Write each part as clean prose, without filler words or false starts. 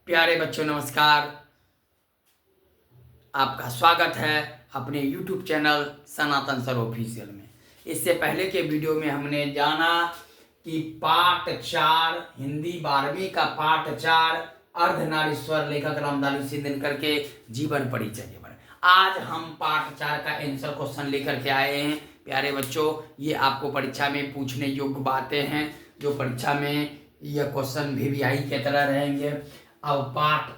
प्यारे बच्चों नमस्कार। आपका स्वागत है अपने YouTube चैनल सनातन सर ऑफिशियल में। इससे पहले के वीडियो में हमने जाना कि पाठ 4 हिंदी 12वीं का पाठ 4 अर्धनारीश्वर लेखक रामधारी सिंह दिनकर के जीवन परिचय के बारे में आज हम पाठ 4 का आंसर क्वेश्चन लेकर के आए हैं। प्यारे बच्चों, ये आपको परीक्षा में पूछने योग्य बातें हैं जो परीक्षा में यह क्वेश्चन VVI की तरह रहेंगे। अब पाठ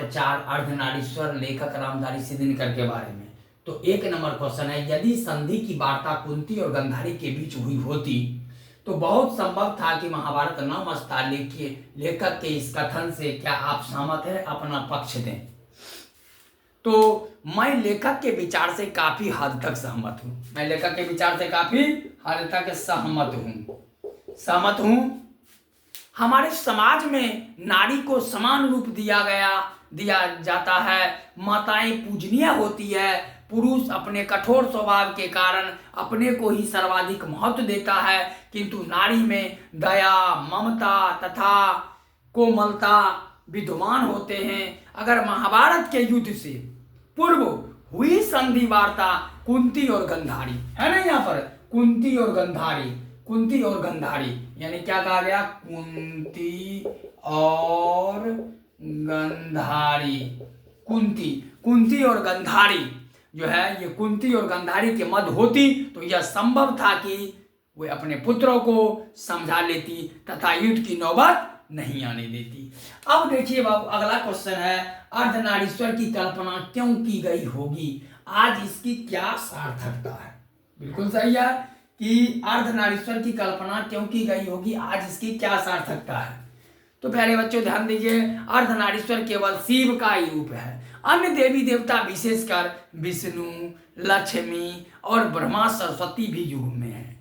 4 अर्धनारीश्वर लेखक रामधारी सिंह दिनकर के बारे में। तो 1 नंबर क्वेश्चन है, यदि संधि की वार्ता कुंती और गंधारी के बीच हुई होती तो बहुत संभव था कि महाभारत न मचता। लेखक के इस कथन से क्या आप सहमत हैं? अपना पक्ष दें। तो मैं लेखक के विचार से काफी हद तक सहमत हूं। हमारे समाज में नारी को समान रूप दिया जाता है। माताएं पूजनीय होती है। पुरुष अपने कठोर स्वभाव के कारण अपने को ही सर्वाधिक महत्व देता है, किंतु नारी में दया, ममता तथा कोमलता विद्यमान होते हैं। अगर महाभारत के युद्ध से पूर्व हुई संधि वार्ता कुंती और गंधारी है ना, यहाँ पर कुंती और गंधारी यानी क्या कहा गया? कुंती और गंधारी। कुंती और गंधारी जो है, ये कुंती और गंधारी के मध्य होती तो यह संभव था कि वे अपने पुत्रों को समझा लेती तथा युद्ध की नौबत नहीं आने देती। अब देखिए बाबू, अगला क्वेश्चन है, अर्धनारीश्वर की कल्पना क्यों की गई होगी? आज इसकी क्या सार्थकता है? बिल्कुल सही है कि अर्धनारीश्वर की कल्पना क्यों की गई होगी, आज इसकी क्या सार्थकता है। तो प्यारे बच्चों ध्यान दीजिए, अर्धनारीश्वर केवल शिव का ही रूप है। अन्य देवी देवता विशेषकर विष्णु, लक्ष्मी और ब्रह्मा सरस्वती भी युग में है।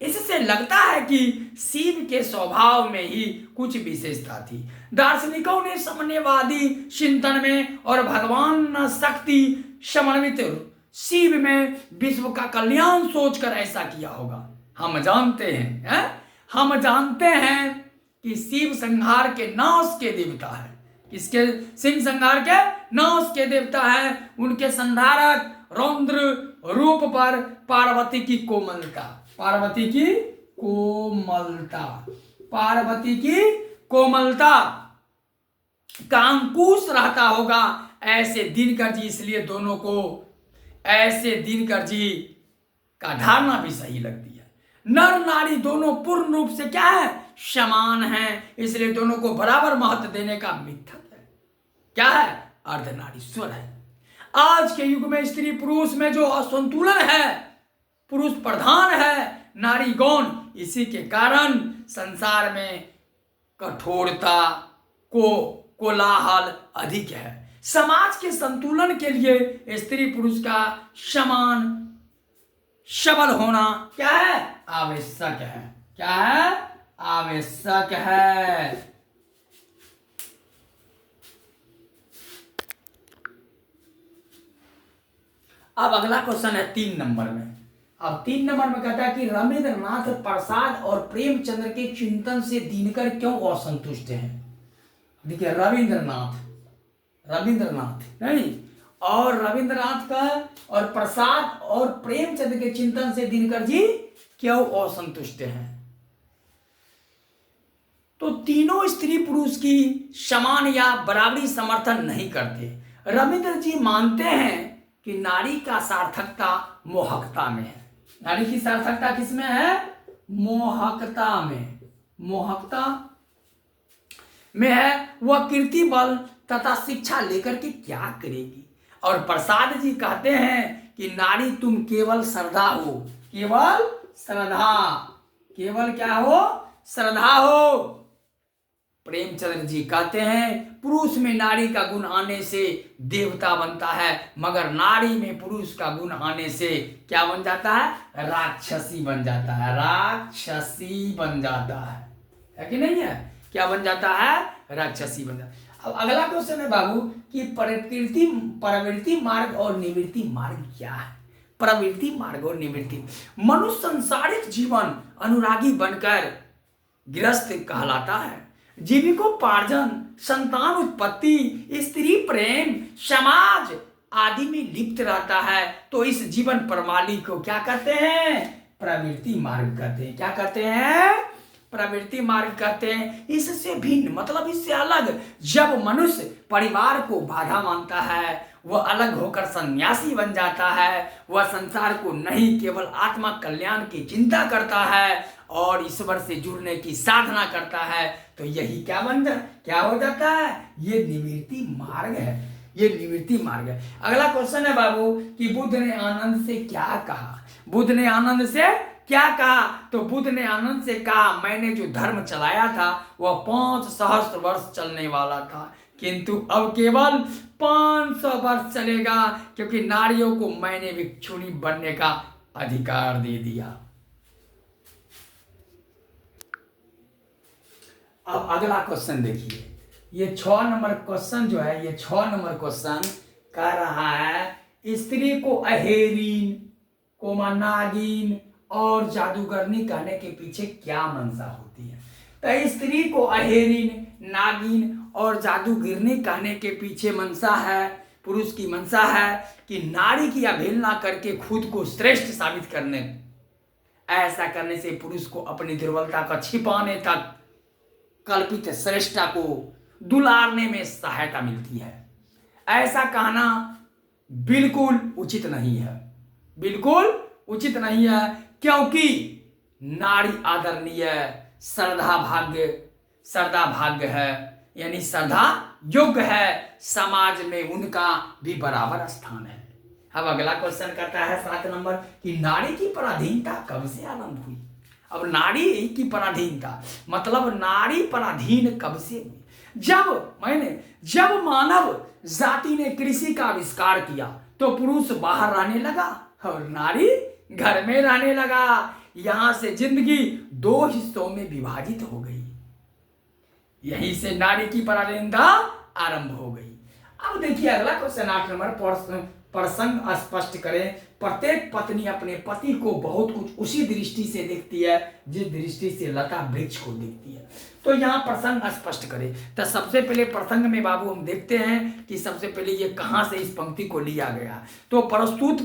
इससे लगता है कि शिव के स्वभाव में ही कुछ विशेषता थी। दार्शनिकों ने साम्यवादी चिंतन में और भगवान शक्ति समन्वित शिव में विश्व का कल्याण सोचकर ऐसा किया होगा। हम जानते हैं कि शिव संहार के नाश के देवता है। किसके? सिंह संहार के नाश के देवता है। उनके संहारक रौद्र रूप पर पार्वती की कोमलता का अंकुश रहता होगा। ऐसे दिनकर जी, इसलिए दोनों को ऐसे दिनकर जी का धारणा भी सही लगती है। नर नारी दोनों पूर्ण रूप से क्या है? समान हैं, इसलिए दोनों को बराबर महत्व देने का मिथक है। क्या है? अर्धनारीश्वर है। आज के युग में स्त्री पुरुष में जो असंतुलन है, पुरुष प्रधान है, नारी गौण, इसी के कारण संसार में कठोरता कोलाहल अधिक है। समाज के संतुलन के लिए स्त्री पुरुष का समान सबल होना क्या है? आवश्यक है। क्या है? आवश्यक है। अब अगला क्वेश्चन है 3 नंबर में। अब 3 नंबर में कहता है कि रविंद्रनाथ प्रसाद और प्रेमचंद्र के चिंतन से दिनकर क्यों असंतुष्ट हैं? देखिए, रविंद्रनाथ नहीं, और रविंद्रनाथ का और प्रसाद और प्रेमचंद्र के चिंतन से दिनकर जी क्यों असंतुष्ट हैं? तो तीनों स्त्री पुरुष की समान या बराबरी समर्थन नहीं करते। रविंद्र जी मानते हैं कि नारी का सार्थकता मोहकता में है। नारी की सार्थकता किसमें है? मोहकता में है। वह कीर्ति बल तथा शिक्षा लेकर के क्या करेगी? और प्रसाद जी कहते हैं कि नारी तुम केवल श्रद्धा हो। केवल क्या हो? श्रद्धा हो। प्रेमचंद्र जी कहते हैं पुरुष में नारी का गुण आने से देवता बनता है, मगर नारी में पुरुष का गुण आने से क्या बन जाता है? राक्षसी बन जाता है कि नहीं है? क्या बन जाता है? राक्षसी बन जाता है। अब अगला क्वेश्चन है बाबू कि प्रवृत्ति मार्ग और निवृत्ति मार्ग क्या है? प्रवृत्ति मार्ग और निवृत्ति। मनुष्य संसारिक जीवन अनुरागी बनकर गृहस्थ कहलाता है। जीविकोपार्जन, संतान उत्पत्ति, स्त्री प्रेम, समाज आदि में लिप्त रहता है, तो इस जीवन प्रणाली को क्या कहते हैं? प्रवृत्ति मार्ग कहते हैं। क्या कहते हैं? प्रवृत्ति मार्ग कहते हैं। इससे भिन्न मतलब इससे अलग जब मनुष्य परिवार को बाधा मानता है, वह अलग होकर सन्यासी बन जाता है, वह संसार को नहीं केवल आत्मा कल्याण की चिंता करता है और ईश्वर से जुड़ने की साधना करता है, तो यही क्या हो जाता है? ये निवृत्ति मार्ग है। ये निवृत्ति मार्ग है। अगला क्वेश्चन है बाबू कि बुद्ध ने आनंद से क्या कहा? बुद्ध ने आनंद से क्या कहा? तो बुद्ध ने आनंद से कहा, मैंने जो धर्म चलाया था वह 5 सहस्त्र वर्ष चलने वाला था, किंतु अब केवल 500 वर्ष चलेगा, क्योंकि नारियों को मैंने भिक्षुणी बनने का अधिकार दे दिया। अब अगला क्वेश्चन देखिए, ये 6 नंबर क्वेश्चन जो है, ये 6 नंबर क्वेश्चन कह रहा है स्त्री को अहेरीन, नागिन और जादूगरनी कहने के पीछे क्या मंशा होती है? तो स्त्री को अहेरीन, नागिन और जादूगिरनी कहने के पीछे मंशा है, पुरुष की मंशा है कि नारी की अवहेलना करके खुद को श्रेष्ठ साबित करने, ऐसा करने से पुरुष को अपनी दुर्बलता का छिपाने तक कल्पित श्रेष्ठता को दुलारने में सहायता मिलती है। ऐसा कहना बिल्कुल उचित नहीं है, बिल्कुल उचित नहीं है, क्योंकि नारी आदरणीय, श्रद्धा भाग्य है, यानी श्रद्धा योग्य है, समाज में उनका भी बराबर स्थान है। अब अगला क्वेश्चन करता है 7 नंबर कि नारी की पराधीनता कब से आरंभ हुई? अब नारी की पराधीनता मतलब नारी पराधीन कब से हुई? जब मानव जाति ने कृषि का आविष्कार किया तो पुरुष बाहर रहने लगा और नारी घर में रहने लगा। यहां से जिंदगी 2 हिस्सों में विभाजित हो गई। यहीं से नारी की पराधीनता आरंभ हो गई। अब देखिए अगला क्वेश्चन 8 नंबर, प्रसंग स्पष्ट करें। प्रत्येक पत्नी अपने पति को बहुत कुछ उसी दृष्टि से देखती है जिस दृष्टि से लता वृक्ष को देखती है। तो यहाँ प्रसंग स्पष्ट करें। तो सबसे पहले प्रसंग में बाबू हम देखते हैं कि सबसे पहले ये कहाँ से इस पंक्ति को लिया गया। तो प्रस्तुत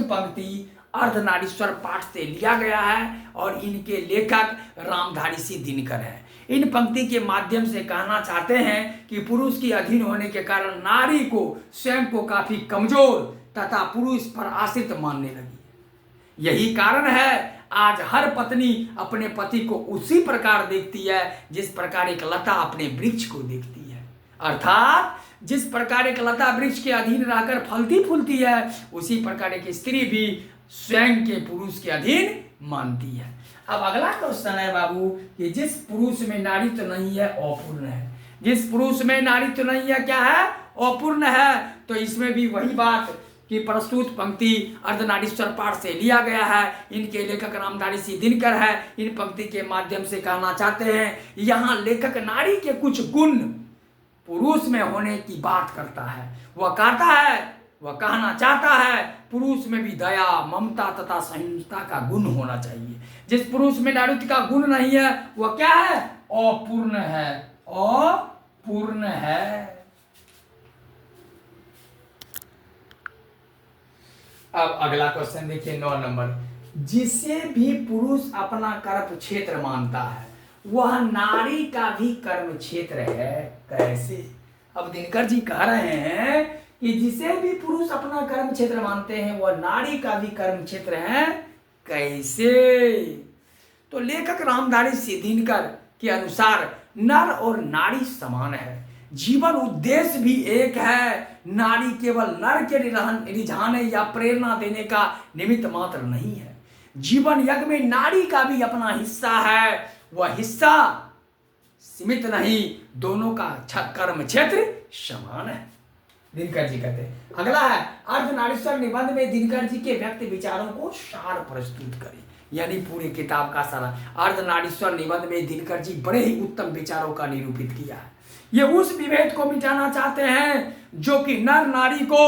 पंक्ति अर्धनारीश्वर पाठ से लिया गया है और इनके लेखक रामधारी सिंह दिनकर है। इन पंक्ति के माध्यम से कहना चाहते हैं कि पुरुष की अधीन होने के कारण नारी को स्वयं को काफी कमजोर तथा पुरुष पर आश्रित मानने लगी। यही कारण है आज हर पत्नी अपने पति को उसी प्रकार देखती है जिस प्रकार एक लता अपने वृक्ष को देखती है। अर्थात जिस प्रकार एक लता वृक्ष के अधीन रहकर फलती फूलती है, उसी प्रकार एक स्त्री भी स्वयं के पुरुष के अधीन मानती है। अब अगला क्वेश्चन है बाबू कि जिस पुरुष में नारीत्व नहीं है अपूर्ण है। जिस पुरुष में नारीत्व नहीं है क्या है? अपूर्ण है। तो इसमें भी वही बात कि प्रस्तुत पंक्ति अर्धनारीश्वर पाठ से लिया गया है। इनके लेखक रामधारी सिंह दिनकर है। इन पंक्ति के माध्यम से कहना चाहते हैं, यहाँ लेखक नारी के कुछ गुण पुरुष में होने की बात करता है। वह कहना चाहता है पुरुष में भी दया, ममता तथा सहिष्णुता का गुण होना चाहिए। जिस पुरुष में नारीत्व का गुण नहीं है वह क्या है? अपूर्ण है। अपूर्ण है। अब अगला क्वेश्चन देखिए 9 नंबर, जिसे भी पुरुष अपना कर्म क्षेत्र मानता है वह नारी का भी कर्म क्षेत्र है। कैसे? अब दिनकर जी कह रहे हैं कि जिसे भी पुरुष अपना कर्म क्षेत्र मानते हैं वह नारी का भी कर्म क्षेत्र है। कैसे? तो लेखक रामधारी सिंह दिनकर के अनुसार नर और नारी समान है, जीवन उद्देश्य भी एक है। नारी केवल नर के रिझाने या प्रेरणा देने का निमित्त मात्र नहीं है। जीवन यज्ञ में नारी का भी अपना हिस्सा है। वह हिस्सा सीमित नहीं, दोनों का कर्म क्षेत्र समान है। दिनकर जी कहते हैं। अगला है अर्धनारीश्वर निबंध में दिनकर जी के व्यक्त विचारों को सार प्रस्तुत करें, यानी पूरी किताब का सारा। अर्धनारीश्वर निबंध में दिनकर जी बड़े ही उत्तम विचारों का निरूपित किया है। ये उस विभेद को मिटाना चाहते हैं जो कि नर नारी को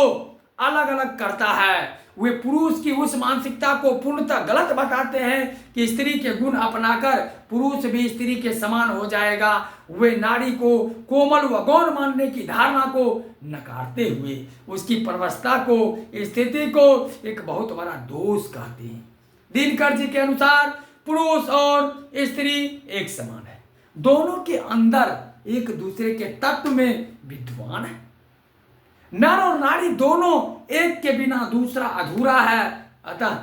अलग अलग करता है वे पुरुष की उस मानसिकता को पूर्णतः गलत बताते हैं कि स्त्री के गुण अपनाकर पुरुष भी स्त्री के समान हो जाएगा। वे नारी को कोमल व गौण मानने की धारणा को नकारते हुए उसकी परवस्था को, स्थिति को एक बहुत बड़ा दोष कहते हैं। दिनकर जी के अनुसार पुरुष और स्त्री एक समान है, दोनों के अंदर एक दूसरे के तत्व में विद्वान है। नर और नारी दोनों एक के बिना दूसरा अधूरा है। अतः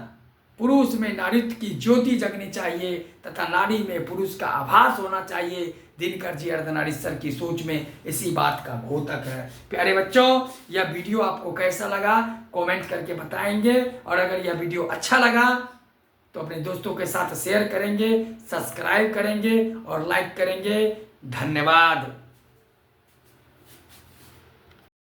पुरुष में नारीत्व की ज्योति जगनी चाहिए तथा नारी में पुरुष का आभास होना चाहिए। दिनकर जी अर्धनारीश्वर की सोच में इसी बात का द्योतक है। प्यारे बच्चों, यह वीडियो आपको कैसा लगा कमेंट करके बताएंगे, और अगर यह वीडियो अच्छा लगा तो अपने दोस्तों के साथ शेयर करेंगे, सब्सक्राइब करेंगे और लाइक करेंगे। धन्यवाद।